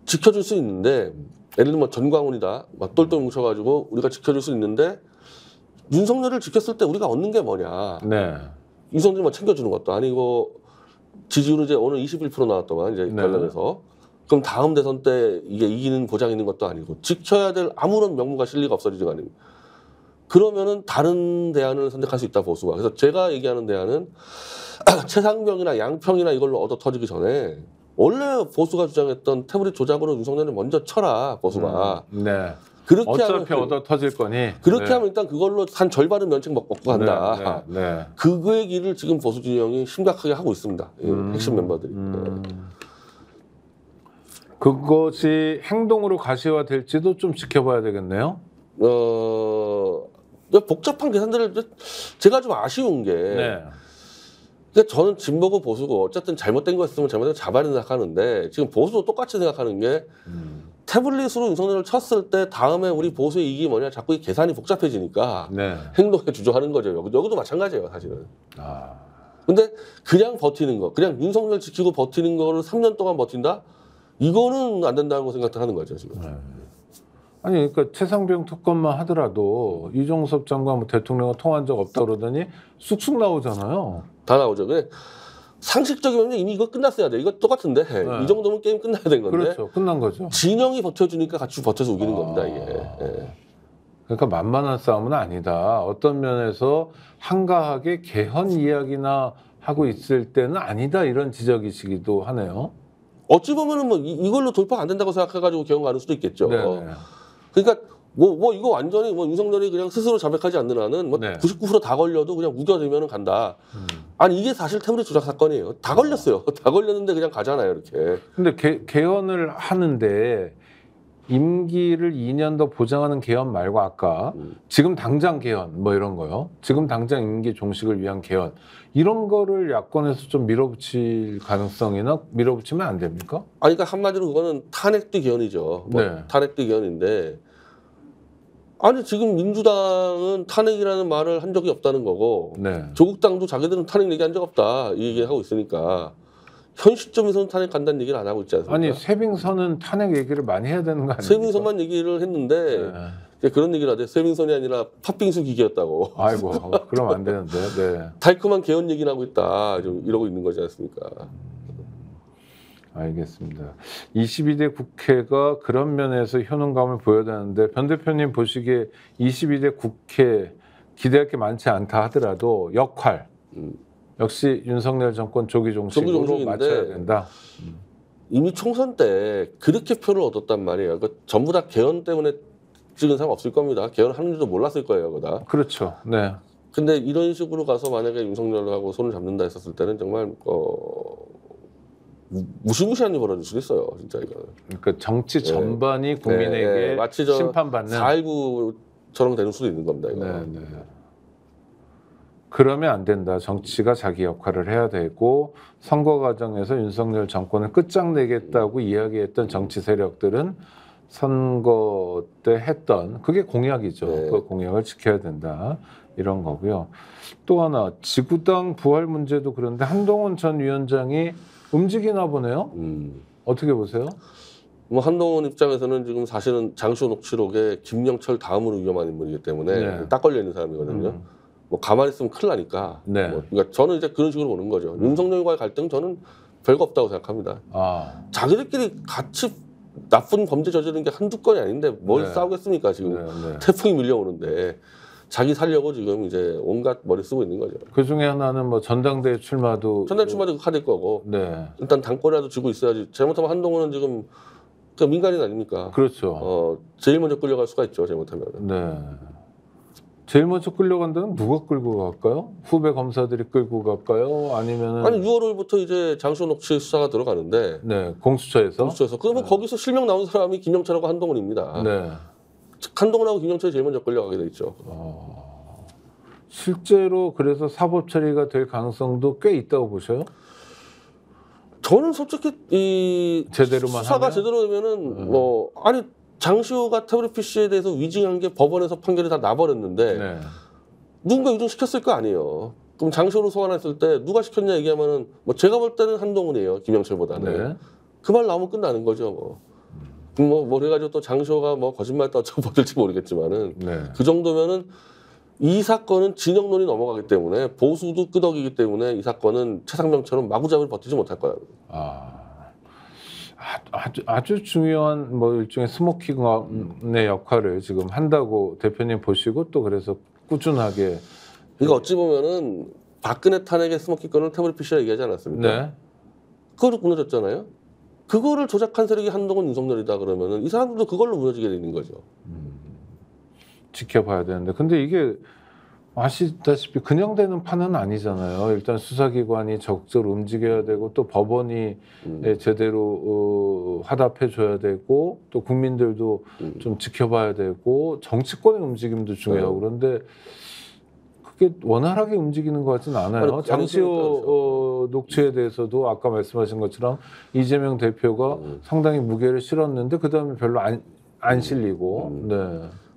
지켜줄 수 있는데 예를 들면 전광훈이다. 막 똘똘 뭉쳐가지고 우리가 지켜줄 수 있는데 윤석열을 지켰을 때 우리가 얻는 게 뭐냐. 윤석열만 챙겨주는 것도 아니고 지지율은 이제 오늘 21% 나왔더만 이제 관련해서 그럼 다음 대선 때 이게 이기는 보장 있는 것도 아니고 지켜야 될 아무런 명분과 실리가 없어지지가 아닙니다. 그러면은 다른 대안을 선택할 수 있다 보수가. 그래서 제가 얘기하는 대안은 최상병이나 양평이나 이걸로 얻어 터지기 전에 원래 보수가 주장했던 태블릿 조작으로 윤석열을 먼저 쳐라 보수가. 그렇게 어차피 얻어 터질 거니. 그렇게 하면 일단 그걸로 한 절반은 면책 먹고 간다. 그거의 길을 지금 보수 진영이 심각하게 하고 있습니다. 핵심 멤버들이. 그것이 행동으로 가시화될지도 좀 지켜봐야 되겠네요. 복잡한 계산들을 제가 좀 아쉬운 게 그러니까 저는 진보고 보수고 어쨌든 잘못된 거 있으면 잘못된 거 잡아야 된다 생각하는데 지금 보수도 똑같이 생각하는 게 태블릿으로 윤석열을 쳤을 때 다음에 우리 보수의 이익이 뭐냐 자꾸 이 계산이 복잡해지니까 행동에 주저하는 거죠. 여기도 마찬가지예요 사실은. 근데 그냥 버티는 거 그냥 윤석열 지키고 버티는 거를 3년 동안 버틴다? 이거는 안 된다고 생각을 하는 거죠 지금. 아니 그러니까 최상병 특검만 하더라도 이종섭 장관 뭐 대통령과 통화한 적 없다 그러더니 쑥쑥 나오잖아요. 다 나오죠. 근데 상식적이면 이미 이거 끝났어야 돼. 이거 똑같은데 이 정도면 게임 끝나야 되는 건데. 그렇죠. 끝난 거죠. 진영이 버텨주니까 같이 버텨서 우기는 겁니다. 이게. 그러니까 만만한 싸움은 아니다. 어떤 면에서 한가하게 개헌 이야기나 하고 있을 때는 아니다. 이런 지적이시기도 하네요. 어찌 보면은 뭐 이걸로 돌파가 안 된다고 생각해가지고 개헌 가는 수도 있겠죠. 그러니까 뭐 이거 완전히 뭐 윤석열이 그냥 스스로 자백하지 않는 한은 뭐 99% 다 걸려도 그냥 우겨대면은 간다. 아니 이게 사실 태블릿 조작 사건이에요. 다 걸렸어요. 다 걸렸는데 그냥 가잖아요, 이렇게. 근데 개헌을 하는데 임기를 2년 더 보장하는 개헌 말고 아까 지금 당장 개헌 뭐 이런 거요. 지금 당장 임기 종식을 위한 개헌 이런 거를 야권에서 좀 밀어붙일 가능성이나 밀어붙이면 안 됩니까? 아니 그러니까 한마디로 그거는 탄핵도 개헌이죠. 뭐 네. 탄핵도 개헌인데 아니 지금 민주당은 탄핵이라는 말을 한 적이 없다는 거고 네. 조국당도 자기들은 탄핵 얘기한 적 없다 이 얘기하고 있으니까 현 시점에서는 탄핵 간다는 얘기를 안 하고 있지 않습니까? 아니 쇠빙선은 탄핵 얘기를 많이 해야 되는 거 아닙니까? 쇠빙선만 얘기를 했는데 네. 그런 얘기를 하대. 쇠빙선이 아니라 팥빙수 기계였다고. 아이고 그럼 안 되는데. 네. 달콤한 개헌 얘기를 하고 있다. 좀 이러고 있는 거지 않습니까? 알겠습니다. 22대 국회가 그런 면에서 효능감을 보여야 되는데 변 대표님 보시기에 22대 국회 기대할 게 많지 않다 하더라도 역할 역시 윤석열 정권 조기 종식으로 맞춰야 된다. 이미 총선 때 그렇게 표를 얻었단 말이에요. 그 전부 다 개헌 때문에 찍은 사람 없을 겁니다. 개헌하는 줄도 몰랐을 거예요, 그다. 그렇죠. 네. 근데 이런 식으로 가서 만약에 윤석열하고 손을 잡는다 했었을 때는 정말 무시무시한 일이 벌어질 수도 있어요, 진짜 이거는. 그러니까 정치 전반이 국민에게 마치 심판받는 4.19처럼 되는 수도 있는 겁니다, 이거. 네. 그러면 안 된다. 정치가 자기 역할을 해야 되고 선거 과정에서 윤석열 정권을 끝장내겠다고 이야기했던 정치 세력들은 선거 때 했던 그게 공약이죠. 그 공약을 지켜야 된다. 이런 거고요. 또 하나 지구당 부활 문제도 그런데 한동훈 전 위원장이 움직이나 보네요. 어떻게 보세요? 뭐 한동훈 입장에서는 지금 사실은 장시호 녹취록에 김영철 다음으로 위험한 인물이기 때문에 딱 걸려 있는 사람이거든요. 뭐 가만히 있으면 큰일 나니까. 네. 뭐 그러니까 저는 이제 그런 식으로 보는 거죠. 윤석열과의 갈등 저는 별거 없다고 생각합니다. 자기들끼리 같이 나쁜 범죄 저지르는 게 한두 건이 아닌데 뭘 싸우겠습니까 지금. 태풍이 밀려오는데 자기 살려고 지금 이제 온갖 머리 쓰고 있는 거죠. 그 중에 하나는 뭐 전당대회 출마도 카드일 거고. 일단 당권이라도 쥐고 있어야지. 잘못하면 한동훈은 지금 민간인 아닙니까? 그렇죠. 제일 먼저 끌려갈 수가 있죠. 잘못하면. 네. 제일 먼저 끌려간다면 누가 끌고 갈까요? 후배 검사들이 끌고 갈까요? 아니면은 아니 6월부터 이제 장시호 녹취 수사가 들어가는데 공수처에서 그러면 거기서 실명 나온 사람이 김영철하고 한동훈입니다. 한동훈하고 김영철이 제일 먼저 끌려가게 돼 있죠. 실제로 그래서 사법 처리가 될 가능성도 꽤 있다고 보셔요? 저는 솔직히 이 제대로만 수사가 하면? 제대로 되면은 뭐 아니 장시호가 태블릿 PC에 대해서 위증한 게 법원에서 판결이 다 나버렸는데 누군가 위증시켰을 거 아니에요. 그럼 장시호로 소환했을 때 누가 시켰냐 얘기하면은 뭐 제가 볼 때는 한동훈이에요. 김영철보다는. 그 말 나오면 끝나는 거죠. 뭐 그래가지고 또 장시호가 뭐 거짓말 또 어쩌고 버틸지 모르겠지만은 그 정도면은 이 사건은 진영론이 넘어가기 때문에 보수도 끄덕이기 때문에 이 사건은 최상병처럼 마구잡이를 버티지 못할 거예요. 아주 중요한 뭐 일종의 스모킹의 역할을 지금 한다고 대표님 보시고 또 그래서 꾸준하게. 그러니까 어찌 보면은 박근혜 탄핵의 스모킹건을 태블릿 PC라 얘기하지 않았습니까? 그거를 무너졌잖아요. 그거를 조작한 세력이 한동훈 윤석열이다 그러면은 이 사람들도 그걸로 무너지게 되는 거죠. 지켜봐야 되는데 근데 이게 아시다시피 그냥 되는 판은 아니잖아요. 일단 수사기관이 적극적으로 움직여야 되고 또 법원이 제대로 화답해줘야 되고 또 국민들도 좀 지켜봐야 되고 정치권의 움직임도 중요하고 그런데 그게 원활하게 움직이는 것 같지는 않아요. 장시호 녹취에 대해서도 아까 말씀하신 것처럼 이재명 대표가 상당히 무게를 실었는데 그 다음에 별로 안 실리고.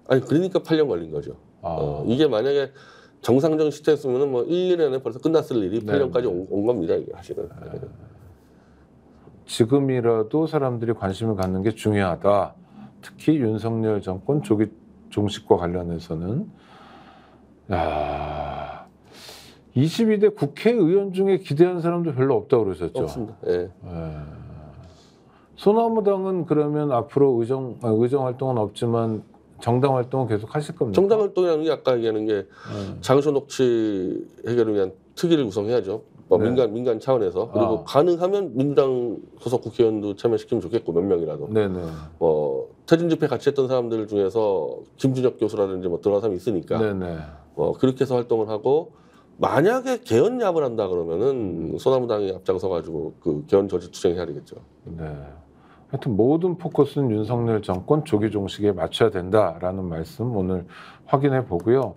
아니 그러니까 8년 걸린 거죠. 이게 만약에 정상적인 시스템이었으면 뭐 1, 2년 안에 벌써 끝났을 일이 8년까지 온 겁니다. 이게 사실은. 지금이라도 사람들이 관심을 갖는 게 중요하다. 특히 윤석열 정권 조기 종식과 관련해서는 22대 국회의원 중에 기대한 사람도 별로 없다고 그러셨죠? 없습니다. 소나무당은 그러면 앞으로 의정 활동은 없지만 정당 활동은 계속 하실 겁니까? 정당 활동이라는 게 아까 얘기하는 게 장시호 녹취 해결을 위한 특위를 구성해야죠. 민간 차원에서. 그리고 가능하면 민주당 소속 국회의원도 참여시키면 좋겠고 몇 명이라도. 퇴진 집회 같이 했던 사람들 중에서 김준혁 교수라든지 뭐 들어간 사람이 있으니까. 그렇게 해서 활동을 하고 만약에 개헌 야합을 한다 그러면은 소나무당이 앞장서 가지고 그 개헌 저지 투쟁해야 되겠죠. 하여튼 모든 포커스는 윤석열 정권 조기 종식에 맞춰야 된다라는 말씀 오늘 확인해 보고요.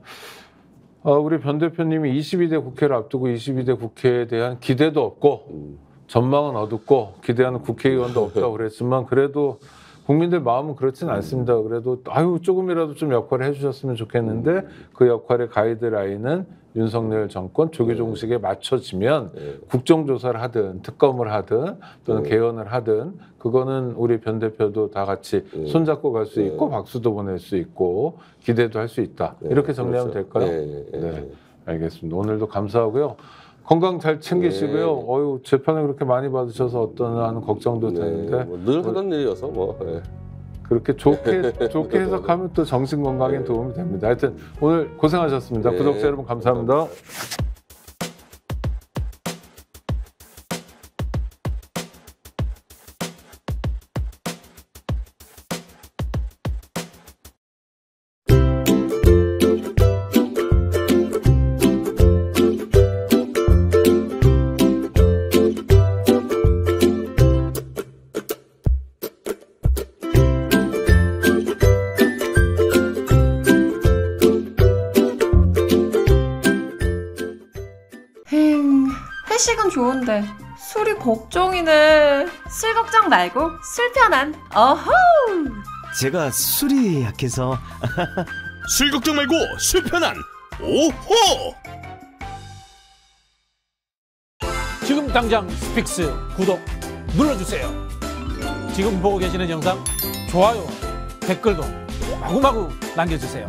우리 변 대표님이 22대 국회를 앞두고 22대 국회에 대한 기대도 없고 전망은 어둡고 기대하는 국회의원도 없다고 그랬지만 그래도 국민들 마음은 그렇지는 않습니다. 그래도 조금이라도 좀 역할을 해주셨으면 좋겠는데 그 역할의 가이드라인은 윤석열 정권 조기 종식에 맞춰지면 국정조사를 하든 특검을 하든 또는 개헌을 하든 그거는 우리 변 대표도 다 같이 손잡고 갈 수 있고 박수도 보낼 수 있고 기대도 할 수 있다. 이렇게 정리하면 될까요? 네, 알겠습니다. 오늘도 감사하고요. 건강 잘 챙기시고요. 재판을 그렇게 많이 받으셔서 어떠나 하는 걱정도 되는데 늘 하던 일이어서 그렇게 좋게 해석하면 또 정신 건강에 도움이 됩니다. 하여튼 오늘 고생하셨습니다. 구독자 여러분 감사합니다. 회식은 좋은데 술이 걱정이네. 술 걱정 말고 술 편한. 어허. 제가 술이 약해서. 술 걱정 말고 술 편한. 오호. 지금 당장 스픽스 구독 눌러주세요. 지금 보고 계시는 영상 좋아요, 댓글도 마구마구 남겨주세요.